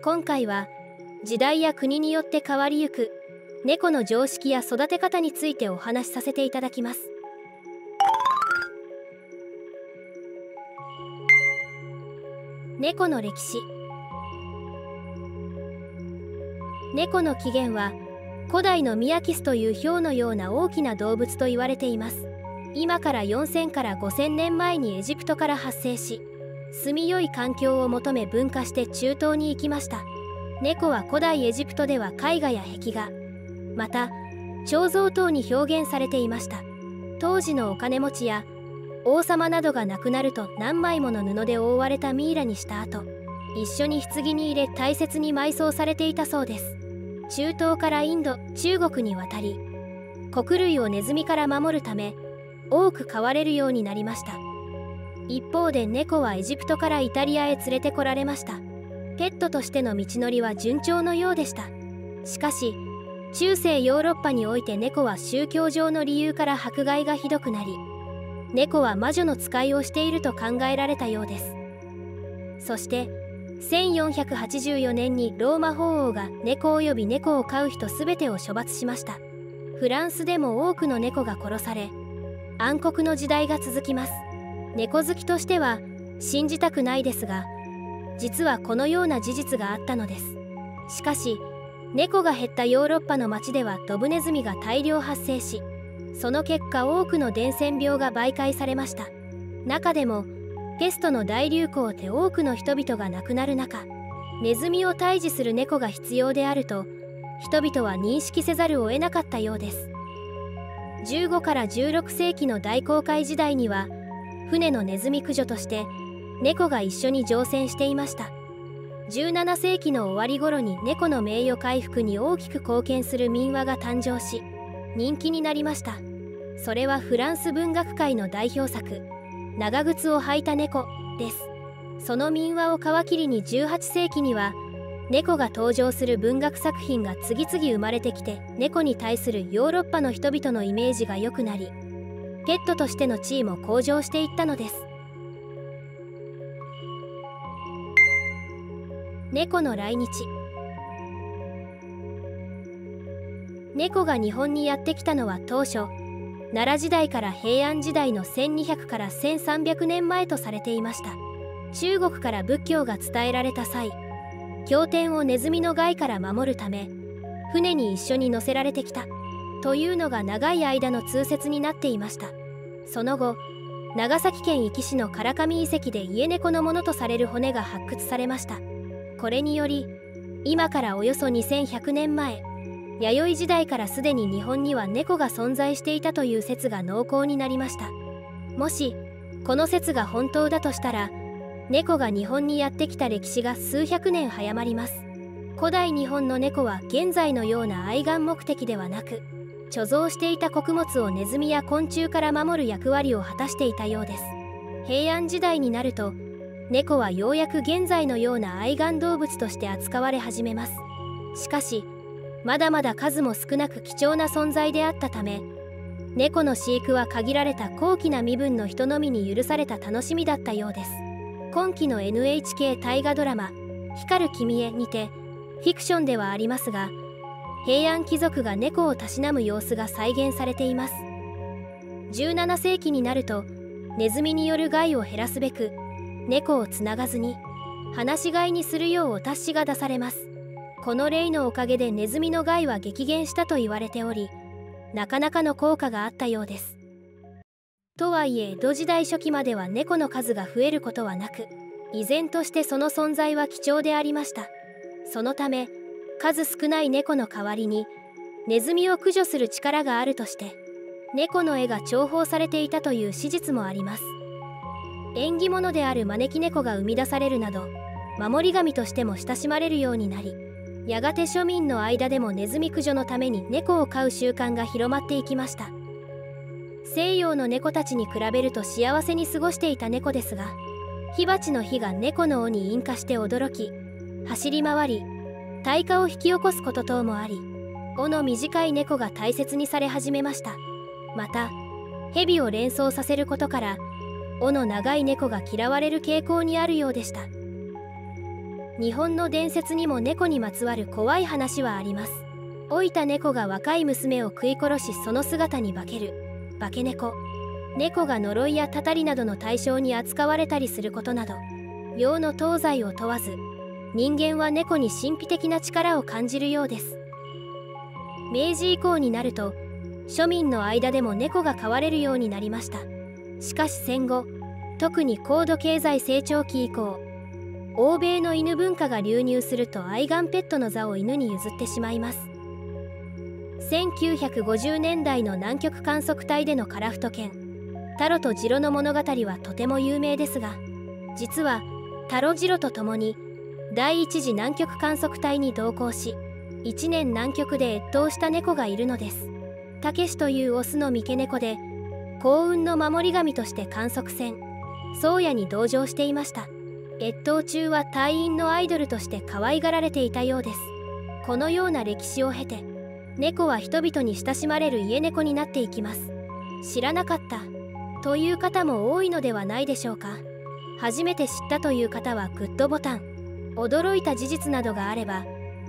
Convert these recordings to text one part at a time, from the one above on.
今回は時代や国によって変わりゆく猫の常識や育て方についてお話しさせていただきます。猫の歴史。猫の起源は古代のミアキスというヒョウのような大きな動物と言われています。今から4000から5000年前にエジプトから発生し、住みよい環境を求め分化して中東に行きました。猫は古代エジプトでは絵画や壁画、また彫像等に表現されていました。当時のお金持ちや王様などが亡くなると何枚もの布で覆われたミイラにした後、一緒に棺に入れ大切に埋葬されていたそうです。中東からインド、中国に渡り、穀類をネズミから守るため多く飼われるようになりました。一方で猫はエジプトからイタリアへ連れてこられました。ペットとしての道のりは順調のようでした。しかし中世ヨーロッパにおいて猫は宗教上の理由から迫害がひどくなり、猫は魔女の使いをしていると考えられたようです。そして1484年にローマ法王が猫及び猫を飼う人すべてを処罰しました。フランスでも多くの猫が殺され、暗黒の時代が続きます。猫好きとしては信じたくないですが、実はこのような事実があったのです。しかし猫が減ったヨーロッパの町ではドブネズミが大量発生し、その結果多くの伝染病が媒介されました。中でもペストの大流行で多くの人々が亡くなる中、ネズミを退治する猫が必要であると人々は認識せざるを得なかったようです。15から16世紀の大航海時代には船のネズミ駆除として猫が一緒に乗船していました。17世紀の終わり頃に猫の名誉回復に大きく貢献する民話が誕生し、人気になりました。それはフランス文学界の代表作「長靴を履いた猫」です。その民話を皮切りに18世紀には猫が登場する文学作品が次々生まれてきて、猫に対するヨーロッパの人々のイメージが良くなり、ペットとしての地位も向上していったのです。猫の来日。猫が日本にやってきたのは当初奈良時代から平安時代の1200から1300年前とされていました。中国から仏教が伝えられた際、経典をネズミの害から守るため船に一緒に乗せられてきたというのが長い間の通説になっていました。その後長崎県壱岐市の唐上遺跡で家猫のものとされる骨が発掘されました。これにより今からおよそ2100年前、弥生時代からすでに日本には猫が存在していたという説が濃厚になりました。もしこの説が本当だとしたら、猫が日本にやってきた歴史が数百年早まります。古代日本の猫は現在のような愛玩目的ではなく、貯蔵していた穀物をネズミや昆虫から守る役割を果たしていたようです。平安時代になると猫はようやく現在のような愛玩動物として扱われ始めます。しかしまだまだ数も少なく貴重な存在であったため、猫の飼育は限られた高貴な身分の人のみに許された楽しみだったようです。今期の NHK 大河ドラマ「光る君へ」にてフィクションではありますが、平安貴族が猫をたしなむ様子が再現されています。17世紀になるとネズミによる害を減らすべく猫をつながずに放し飼いにするようお達しが出されます。この例のおかげでネズミの害は激減したと言われており、なかなかの効果があったようです。とはいえ江戸時代初期までは猫の数が増えることはなく、依然としてその存在は貴重でありました。そのため数少ない猫の代わりにネズミを駆除する力があるとして猫の絵が重宝されていたという史実もあります。縁起物である招き猫が生み出されるなど、守り神としても親しまれるようになり、やがて庶民の間でもネズミ駆除のために猫を飼う習慣が広まっていきました。西洋の猫たちに比べると幸せに過ごしていた猫ですが、火鉢の火が猫の尾に引火して驚き、走り回り大火を引き起こすこと等もあり、尾の短い猫が大切にされ始めました。また蛇を連想させることから尾の長い猫が嫌われる傾向にあるようでした。日本の伝説にも猫にまつわる怖い話はあります。老いた猫が若い娘を食い殺し、その姿に化ける化け猫。猫が呪いやたたりなどの対象に扱われたりすることなど、洋の東西を問わず人間は猫に神秘的な力を感じるようです。明治以降になると庶民の間でも猫が飼われるようになりました。しかし戦後、特に高度経済成長期以降、欧米の犬文化が流入すると愛玩ペットの座を犬に譲ってしまいます。1950年代の南極観測隊でのカラフト犬タロとジロの物語はとても有名ですが、実はタロジロと共に第一次南極観測隊に同行し、1年南極で越冬した猫がいるのです。たけしというオスの三毛猫で、幸運の守り神として観測船宗谷に同乗していました。越冬中は隊員のアイドルとして可愛がられていたようです。このような歴史を経て、猫は人々に親しまれる家猫になっていきます。知らなかったという方も多いのではないでしょうか。初めて知ったという方はグッドボタン、驚いた事実などがあれば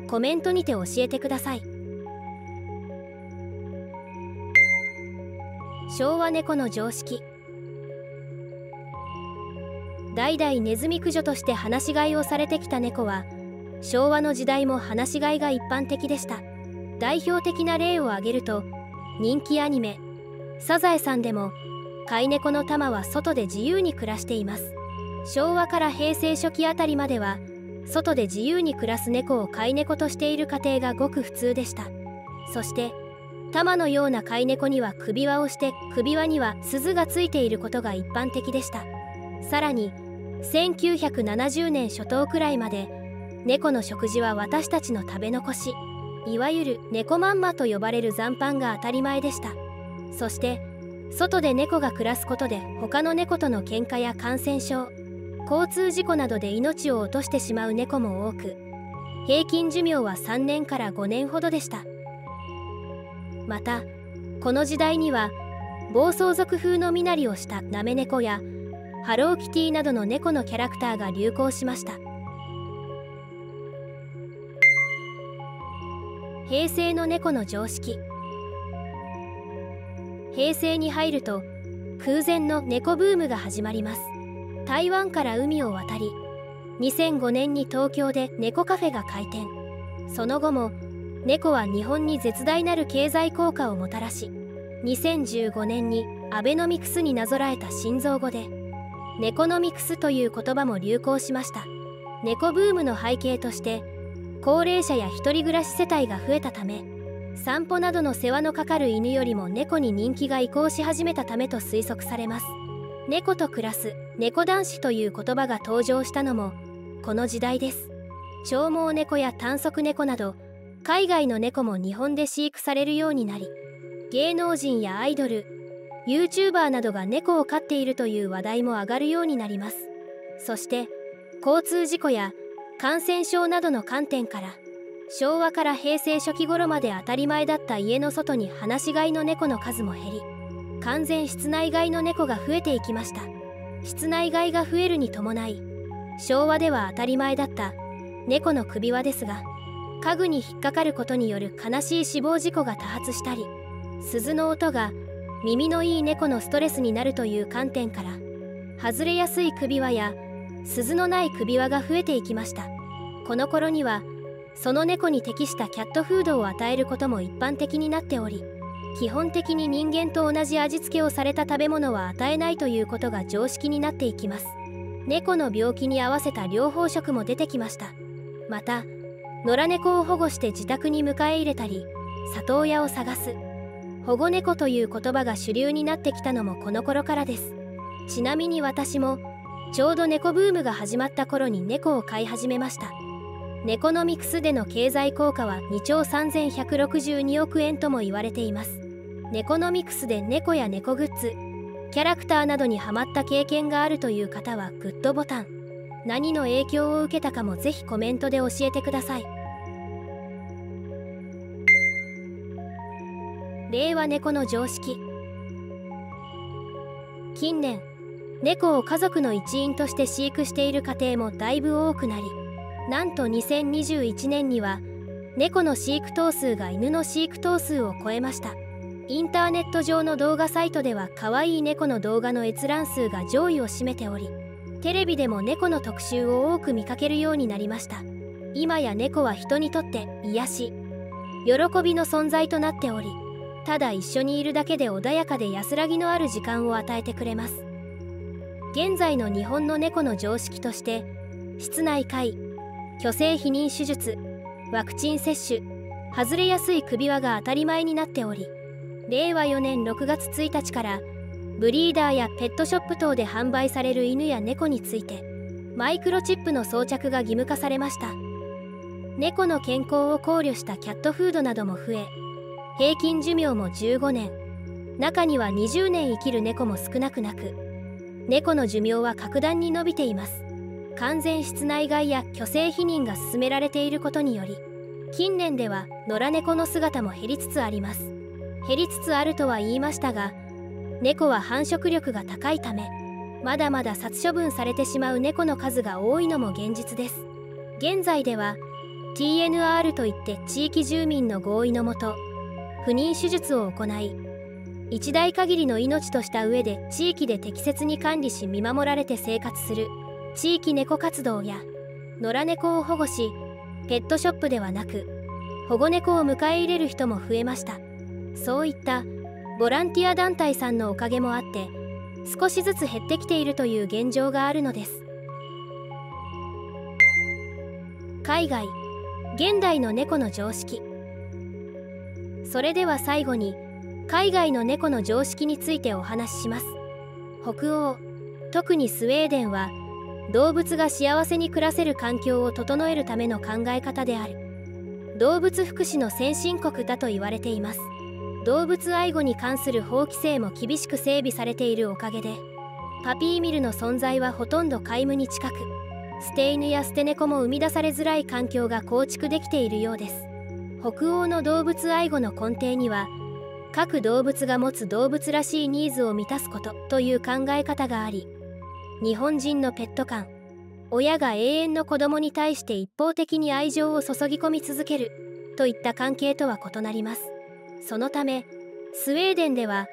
コメントにて教えてください。昭和猫の常識。代々ネズミ駆除として放し飼いをされてきた猫は、昭和の時代も放し飼いが一般的でした。代表的な例を挙げると、人気アニメ「サザエさん」でも飼い猫のタマは外で自由に暮らしています。昭和から平成初期あたりまでは、外で自由に暮らす猫を飼い猫としている家庭がごく普通でした。そしてタマのような飼い猫には首輪をして、首輪には鈴がついていることが一般的でした。さらに1970年初頭くらいまで、猫の食事は私たちの食べ残し、いわゆる猫まんまと呼ばれる残飯が当たり前でした。そして外で猫が暮らすことで、他の猫との喧嘩や感染症、交通事故などで命を落としてしまう猫も多く、平均寿命は3年から5年ほどでした。またこの時代には暴走族風の身なりをしたなめ猫やハローキティなどの猫のキャラクターが流行しました。平成の猫の常識。平成に入ると空前の猫ブームが始まります。台湾から海を渡り、2005年に東京で猫カフェが開店。その後も猫は日本に絶大なる経済効果をもたらし、2015年にアベノミクスになぞらえた心臓語でネコノミクスという言葉も流行しました。猫ブームの背景として、高齢者や一人暮らし世帯が増えたため、散歩などの世話のかかる犬よりも猫に人気が移行し始めたためと推測されます。猫と暮らす猫男子という言葉が登場したのもこの時代です。長毛猫や短足猫など海外の猫も日本で飼育されるようになり、芸能人やアイドル、YouTuber などが猫を飼っているという話題も上がるようになります。そして交通事故や感染症などの観点から、昭和から平成初期頃まで当たり前だった家の外に放し飼いの猫の数も減り、完全室内飼いの猫が増えていきました。室内飼いが増えるに伴い、昭和では当たり前だった猫の首輪ですが、家具に引っかかることによる悲しい死亡事故が多発したり、鈴の音が耳のいい猫のストレスになるという観点から、外れやすい首輪や鈴のない首輪が増えていきました。この頃にはその猫に適したキャットフードを与えることも一般的になっており、基本的に人間と同じ味付けをされた食べ物は与えないということが常識になっていきます。猫の病気に合わせた療法食も出てきました。また野良猫を保護して自宅に迎え入れたり、里親を探す保護猫という言葉が主流になってきたのもこの頃からです。ちなみに私もちょうど猫ブームが始まった頃に猫を飼い始めました。ネコノミクスでの経済効果は2兆3162億円とも言われています。ネコノミクスで猫や猫グッズ、キャラクターなどにハマった経験があるという方はグッドボタン、何の影響を受けたかもぜひコメントで教えてください。令和猫の常識。近年猫を家族の一員として飼育している家庭もだいぶ多くなり、なんと2021年には猫の飼育頭数が犬の飼育頭数を超えました。インターネット上の動画サイトでは可愛い猫の動画の閲覧数が上位を占めており、テレビでも猫の特集を多く見かけるようになりました。今や猫は人にとって癒し、喜びの存在となっており、ただ一緒にいるだけで穏やかで安らぎのある時間を与えてくれます。現在の日本の猫の常識として、室内飼い、去勢避妊手術、ワクチン接種、外れやすい首輪が当たり前になっており、令和4年6月1日からブリーダーやペットショップ等で販売される犬や猫についてマイクロチップの装着が義務化されました。猫の健康を考慮したキャットフードなども増え、平均寿命も15年、中には20年生きる猫も少なくなく、猫の寿命は格段に伸びています。完全室内飼いや去勢避妊が進められていることにより、近年では野良猫の姿も減りつつあります。減りつつあるとは言いましたが、猫は繁殖力が高いため、まだまだ殺処分されてしまう猫の数が多いのも現実です。現在では TNR といって地域住民の合意のもと不妊手術を行い、一代限りの命とした上で地域で適切に管理し見守られて生活する地域猫活動や、野良猫を保護しペットショップではなく保護猫を迎え入れる人も増えました。そういったボランティア団体さんのおかげもあって少しずつ減ってきているという現状があるのです。海外現代の猫の常識。それでは最後に海外の猫の常識についてお話しします。北欧、特にスウェーデンは動物が幸せに暮らせる環境を整えるための考え方である動物福祉の先進国だと言われています。動物愛護に関する法規制も厳しく整備されているおかげで、パピーミルの存在はほとんど皆無に近く、捨て犬や捨て猫も生み出されづらい環境が構築できているようです。北欧の動物愛護の根底には、各動物が持つ動物らしいニーズを満たすことという考え方があり、日本人のペット観、親が永遠の子供に対して一方的に愛情を注ぎ込み続けるといった関係とは異なります。そのためスウェーデンでは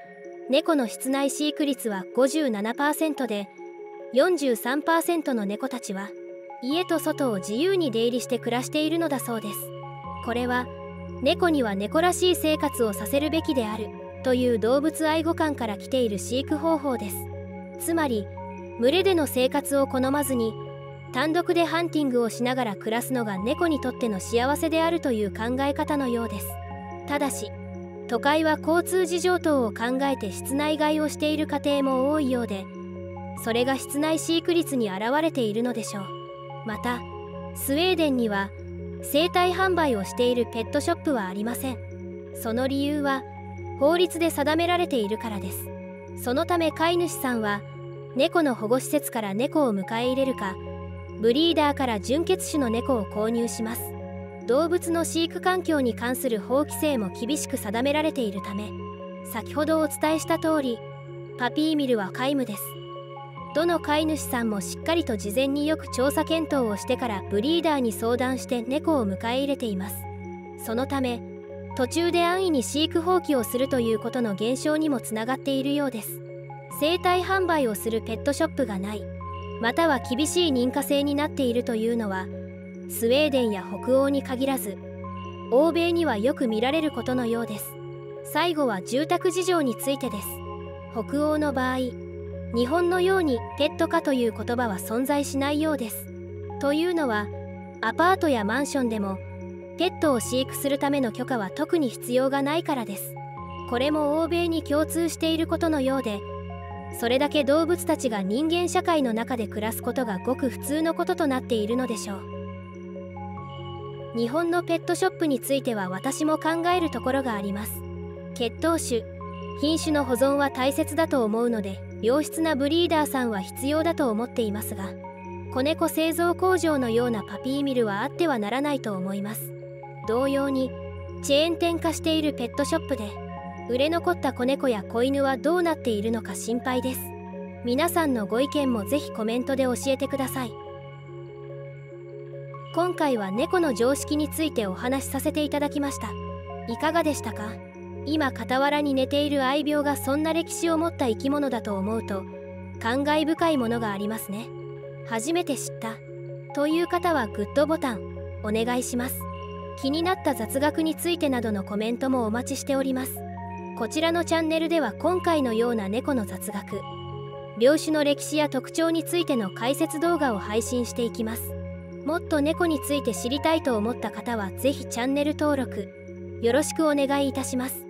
猫の室内飼育率は 57% で、 43% の猫たちは家と外を自由に出入りして暮らしているのだそうです。これは猫には猫らしい生活をさせるべきであるという動物愛護観から来ている飼育方法です。つまり群れでの生活を好まずに単独でハンティングをしながら暮らすのが猫にとっての幸せであるという考え方のようです。ただし都会は交通事情等を考えて室内飼いをしている家庭も多いようで、それが室内飼育率に現れているのでしょう。またスウェーデンには生体販売をしているペットショップはありません。その理由は法律で定められているからです。そのため飼い主さんは猫の保護施設から猫を迎え入れるか、ブリーダーから純血種の猫を購入します。動物の飼育環境に関する法規制も厳しく定められているため、先ほどお伝えした通りパピーミルは皆無です。どの飼い主さんもしっかりと事前によく調査検討をしてからブリーダーに相談して猫を迎え入れています。そのため途中で安易に飼育放棄をするということの減少にもつながっているようです。生体販売をするペットショップがない、または厳しい認可制になっているというのはスウェーデンや北欧に限らず欧米にはよく見られることのようです。最後は住宅事情についてです。北欧の場合、日本のようにペット可という言葉は存在しないようです。というのはアパートやマンションでもペットを飼育するための許可は特に必要がないからです。これも欧米に共通していることのようで、それだけ動物たちが人間社会の中で暮らすことがごく普通のこととなっているのでしょう。日本のペットショップについては私も考えるところがあります。血統種、品種の保存は大切だと思うので、良質なブリーダーさんは必要だと思っていますが、子猫製造工場のようなパピーミルはあってはならないと思います。同様にチェーン店化しているペットショップで売れ残った子猫や子犬はどうなっているのか心配です。皆さんのご意見もぜひコメントで教えてください。今回は猫の常識についてお話しさせていただきました。いかがでしたか？今傍らに寝ている愛猫がそんな歴史を持った生き物だと思うと感慨深いものがありますね。初めて知ったという方はグッドボタンお願いします。気になった雑学についてなどのコメントもお待ちしております。こちらのチャンネルでは今回のような猫の雑学、病種の歴史や特徴についての解説動画を配信していきます。もっと猫について知りたいと思った方はぜひチャンネル登録よろしくお願いいたします。